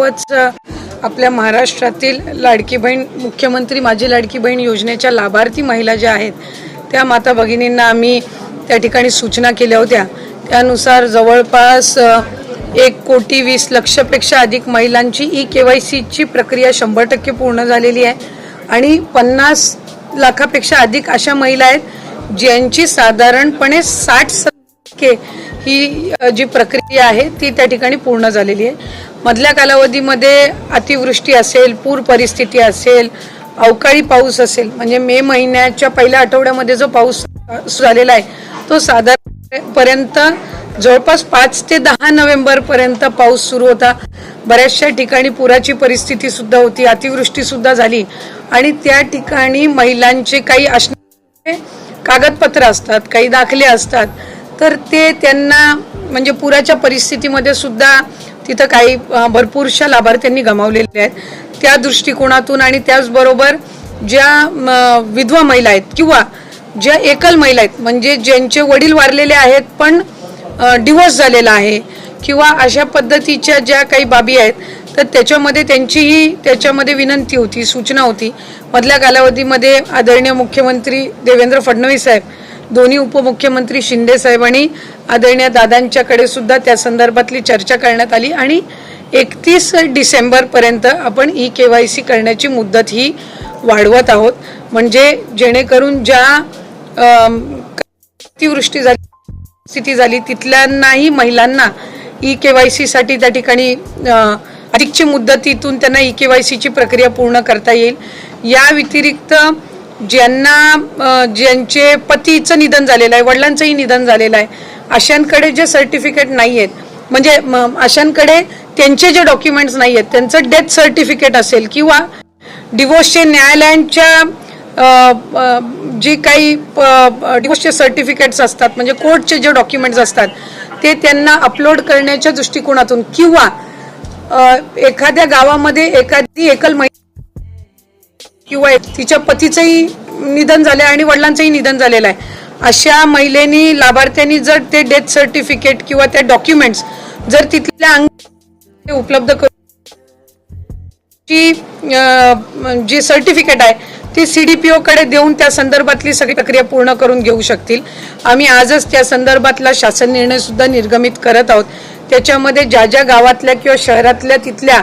सर्वच आपल्या महाराष्ट्रातील लाडकी बहीण मुख्यमंत्री माझी लाडकी बहीण योजनेच्या लाभार्थी महिला ज्या आहेत त्या माता भगिनींना आम्ही त्या ठिकाणी सूचना केल्या होत्या। त्यानुसार जवळपास 1,20,00,000पेक्षा अधिक महिलांची KYCची प्रक्रिया 100% पूर्ण झालेली आहे आणि 50 लाखापेक्षा अधिक अशा महिला आहेत ज्यांची साधारणपणे 60% ही जी प्रक्रिया आहे ती त्या ठिकाणी पूर्ण झालेली आहे। मधल्या कालावधीमध्ये अतिवृष्टी असेल, पूर परिस्थिती असेल, अवकाळी पाऊस असेल, म्हणजे मे महिन्याच्या पहिल्या आठवड्यामध्ये जो पाऊस झालेला आहे तो साधारणपर्यंत जवळपास 5 ते 10 नोव्हेंबर पर्यंत पाऊस सुरू होता। बऱ्याचशा ठिकाणी पुराची परिस्थिती सुद्धा होती, अतिवृष्टी सुद्धा झाली आणि त्या ठिकाणी महिलांचे काही असणारे कागदपत्र असतात, काही दाखले असतात, तर ते त्यांना म्हणजे पुराच्या परिस्थितीमध्ये सुद्धा तिथं काही भरपूरशा लाभार्थ्यांनी गमावलेले आहेत। त्या दृष्टिकोनातून आणि त्याचबरोबर ज्या विधवा महिला आहेत किंवा ज्या एकल महिला आहेत म्हणजे ज्यांचे वडील वारलेले आहेत पण डिवोर्स झालेला आहे किंवा अशा पद्धतीच्या ज्या काही बाबी आहेत तर त्याच्यामध्ये त्यांचीही त्याच्यामध्ये विनंती होती, सूचना होती। मधल्या कालावधीमध्ये आदरणीय मुख्यमंत्री देवेंद्र फडणवीस साहेब, दोन्ही उपमुख्यमंत्री शिंदे साहेब आणि आदरणीय दादांच्याकडे सुद्धा त्या संदर्भातली चर्चा करण्यात आली आणि 31 डिसेंबर पर्यंत आपण KYC करण्याची मुदत ही वाढवत आहोत, म्हणजे जेणेकरून ज्या अतिवृष्टी स्थिती झाली तिथल्यांनाही महिलांना KYC साठी त्या ठिकाणी अधिकची मुदतीतून त्यांना KYCची प्रक्रिया पूर्ण करता येईल। या व्यतिरिक्त ज्यांचे पतीचं निधन झालेलं आहे, वडिलांचंही निधन झालेलं आहे, अशांकडे जे सर्टिफिकेट नाही आहेत म्हणजे अशांकडे त्यांचे जे डॉक्युमेंट्स नाही आहेत, त्यांचं डेथ सर्टिफिकेट असेल किंवा डिवोर्सचे न्यायालयांच्या जे काही डिवोर्सचे सर्टिफिकेट्स असतात म्हणजे कोर्टचे जे डॉक्युमेंट्स असतात ते त्यांना अपलोड करण्याच्या दृष्टिकोनातून किंवा एखाद्या गावामध्ये एखादी एकल महिला किंवा तिच्या पतीचंही निधन झालं आणि वडिलांचंही निधन झालेलं आहे, अशा महिलेनी लाभार्थ्यांनी जर ते डेथ सर्टिफिकेट किंवा त्या डॉक्युमेंट्स जर तिथल्या उपलब्ध करून जी सर्टिफिकेट आहे ती CDPO कडे देऊन त्या संदर्भातली सगळी प्रक्रिया पूर्ण करून घेऊ शकतील। आम्ही आजच त्या संदर्भातला शासन निर्णय सुद्धा निर्गमित करत आहोत। त्याच्यामध्ये ज्या ज्या गावातल्या किंवा शहरातल्या तिथल्या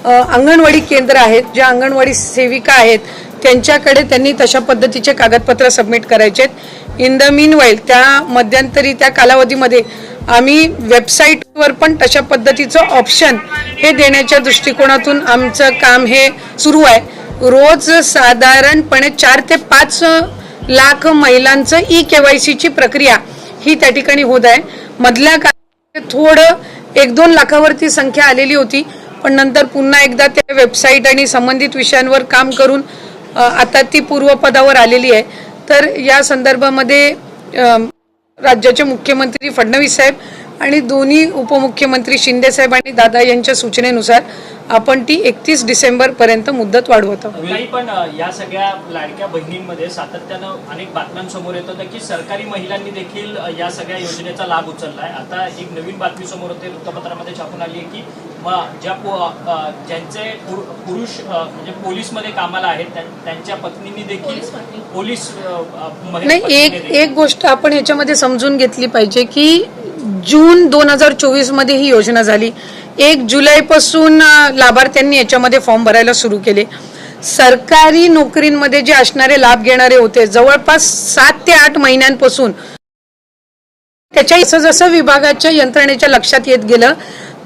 अंगणवाडी केंद्र आहेत, ज्या अंगणवाडी सेविका आहेत त्यांच्याकडे त्यांनी तशा पद्धतीचे कागदपत्र सबमिट करायचे आहेत। इन द मीनवाईल त्या मध्यंतरी त्या कालावधीमध्ये आम्ही वेबसाईटवर पण तशा पद्धतीचं ऑप्शन हे देण्याच्या दृष्टिकोनातून आमचं काम हे सुरू आहे। रोज साधारणपणे 4 ते 5 लाख महिलांचं KYCची प्रक्रिया ही त्या ठिकाणी होत आहे। मधल्या काळात थोडं 1-2 लाखावरती संख्या आलेली होती, पण नंतर पुन्हा एकदा त्या वेबसाईट आणि संबंधित विषयांवर काम करून आता ती पूर्वपदावर आलेली आहे। तर या संदर्भामध्ये राज्याचे मुख्यमंत्री फडणवीस साहेब आणि दोन्ही उपमुख्यमंत्री शिंदे साहेब आणि दादा यांच्या सूचनेनुसार आपण ती 31 डिसेंबर पर्यंत मुदत वाढवत आहोत। पण या सगळ्या लाडक्या बहिणींमध्ये सातत्यानं अनेक बातम्यांसमोर येतात की सरकारी महिलांनी देखील या सगळ्या योजनेचा लाभ उचललाय। आता एक नवीन बातमी समोर होते, वृत्तपत्रामध्ये छापून आली आहे की ज्यांचे पुरुष म्हणजे पोलीसमध्ये कामाला आहेत त्यांच्या पत्नींनी देखील पोलीस नाही। एक गोष्ट आपण याच्यामध्ये समजून घेतली पाहिजे की जून 2024 मध्ये ही योजना झाली। 1 जुलैपासून लाभार्थ्यांनी याच्यामध्ये फॉर्म भरायला सुरू केले। सरकारी नोकरींमध्ये जे असणारे लाभ घेणारे होते जवळपास 7 ते 8 महिन्यांपासून त्याच्या जसं विभागाच्या यंत्रणेच्या लक्षात येत गेलं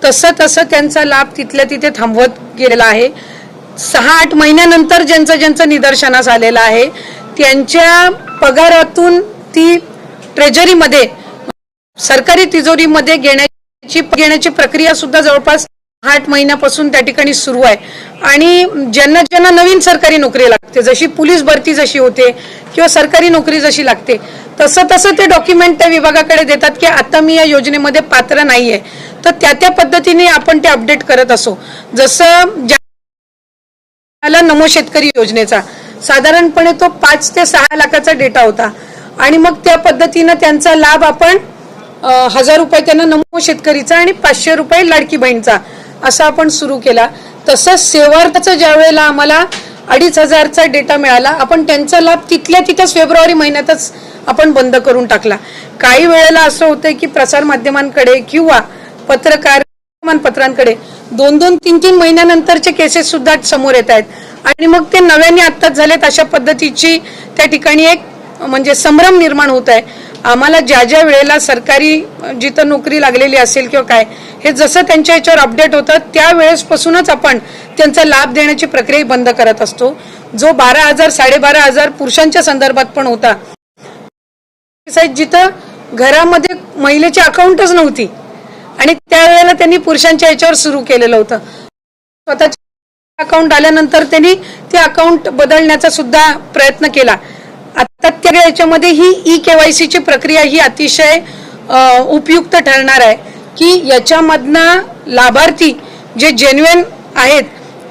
तसं त्यांचा लाभ तिथल्या तिथे थांबवत गेलेला आहे। 6-8 महिन्यानंतर ज्यांचं निदर्शनास आलेलं आहे त्यांच्या पगारातून ती ट्रेजरीमध्ये सरकारी तिजोरीमध्ये घेण्याची प्रक्रिया सुद्धा जवळपास 8 महिन्यापासून त्या ठिकाणी सुरू आहे। आणि ज्यांना नवीन सरकारी नोकरी लागते, जशी पोलीस भरती जशी होते किंवा सरकारी नोकरी जशी लागते तसं ते डॉक्युमेंट त्या विभागाकडे देतात की आता मी या योजनेमध्ये पात्र नाहीये, तर त्या पद्धतीने आपण ते अपडेट करत असो। जसं नमो शेतकरी योजनेचा साधारणपणे तो 5 ते 6 लाखाचा डेटा होता आणि मग त्या पद्धतीने त्यांचा लाभ आपण 1000 रुपये त्यांना नमो शेतकरीचा आणि 500 रुपये लाडकी बहीणचा असा आपण सुरू केला. तसंच सेवार्थाचा ज्या वेळेला आम्हाला 2,500चा डेटा मिळाला, आपण त्यांचा लाभ तिथल्या तिथेच फेब्रुवारी महिन्यातच आपण बंद करून टाकला. काही वेळेला असं होतंय की प्रसारमाध्यमांकडे किंवा वर्तमानपत्रांकडे 2-2, 3-3 महिन्यानंतरचे केसेस सुद्धा समोर येत आहेत आणि मग ते नव्याने आत्ताच झालेत. अशा पद्धतीची त्या ठिकाणी एक म्हणजे संभ्रम निर्माण होत आहे. आम्हाला ज्या ज्या वेळेला सरकारी जिथं नोकरी लागलेली असेल किंवा काय, हे जसं त्यांच्या याच्यावर अपडेट होतं त्यावेळेसपासूनच आपण त्यांचा लाभ देण्याची प्रक्रिया बंद करत असतो. जो 12,000, 12,500 पुरुषांच्या संदर्भात पण होता, जिथं घरामध्ये महिलेची अकाउंटच नव्हती आणि त्यावेळेला त्यांनी पुरुषांच्या याच्यावर सुरू केलेलं होतं. स्वतःचे अकाउंट आल्यानंतर त्यांनी ते अकाउंट बदलण्याचा सुद्धा प्रयत्न केला. आता त्या याच्यामध्ये ही ई-केवायसी ची प्रक्रिया ही अतिशय उपयुक्त ठरणार आहे की याच्यामधनं लाभार्थी जे जेन्युइन आहेत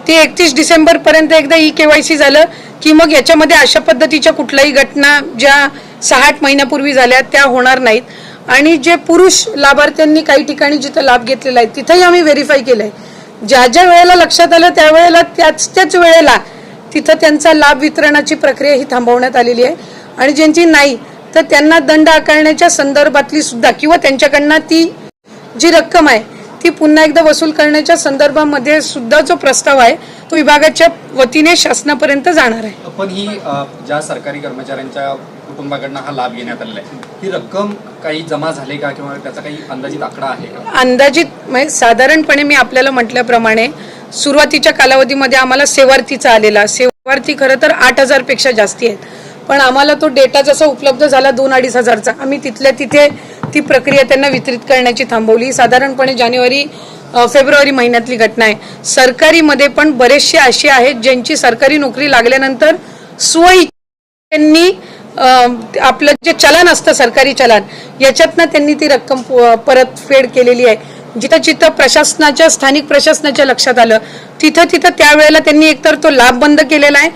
ते 31 डिसेंबर पर्यंत एकदा ई-केवायसी झालं की मग याच्यामध्ये अशा पद्धतीच्या कुठल्याही घटना ज्या 6-8 महिन्यापूर्वी झाल्या त्या होणार नाहीत. आणि जे पुरुष लाभार्थ्यांनी काही ठिकाणी जिथं लाभ घेतलेला आहे तिथंही आम्ही व्हेरीफाय केलंय. ज्या ज्या वेळेला लक्षात आलं त्यावेळेला त्याच वेळेला तिथं त्यांचा लाभ वितरणाची प्रक्रिया ही थांबवण्यात आलेली आहे. आणि ज्यांची नाही तर त्यांना दंड आकारण्याच्या संदर्भातली सुद्धा किंवा त्यांच्याकडनं ती जी रक्कम आहे ती पुन्हा एकदा वसूल करण्याच्या संदर्भामध्ये सुद्धा जो प्रस्ताव आहे तो विभागाच्या वतीने शासनापर्यंत जाणार आहे. पण ही ज्या सरकारी कर्मचाऱ्यांच्या कुटुंबाकडनं हा लाभ घेण्यात आलेला आहे, ही रक्कम काही जमा झाली का किंवा त्याचा काही अंदाजित आकडा आहे का? अंदाजित म्हणजे साधारणपणे मी आपल्याला म्हटल्याप्रमाणे सुरुवातीच्या कालावधीमध्ये आम्हाला सेवार्थीचा आलेला, सेवार्थी खरं तर 8,000 पेक्षा जास्ती आहेत, पण आम्हाला तो डेटा जसा उपलब्ध झाला 2-2.5 हजारचा, आम्ही तिथल्या तिथे ती प्रक्रिया त्यांना वितरित करण्याची थांबवली. साधारणपणे फेब्रुवारी महिन्यातली घटना आहे. सरकारीमध्ये पण बरेचसे असे आहेत ज्यांची सरकारी नोकरी लागल्यानंतर त्यांनी आपलं जे चलन असतं सरकारी चलन याच्यातनं त्यांनी ती रक्कम परतफेड केलेली आहे. जिथं जिथं प्रशासनाच्या स्थानिक प्रशासनाच्या लक्षात आलं तिथं त्यावेळेला त्यांनी एकतर तो लाभ बंद केलेला आहे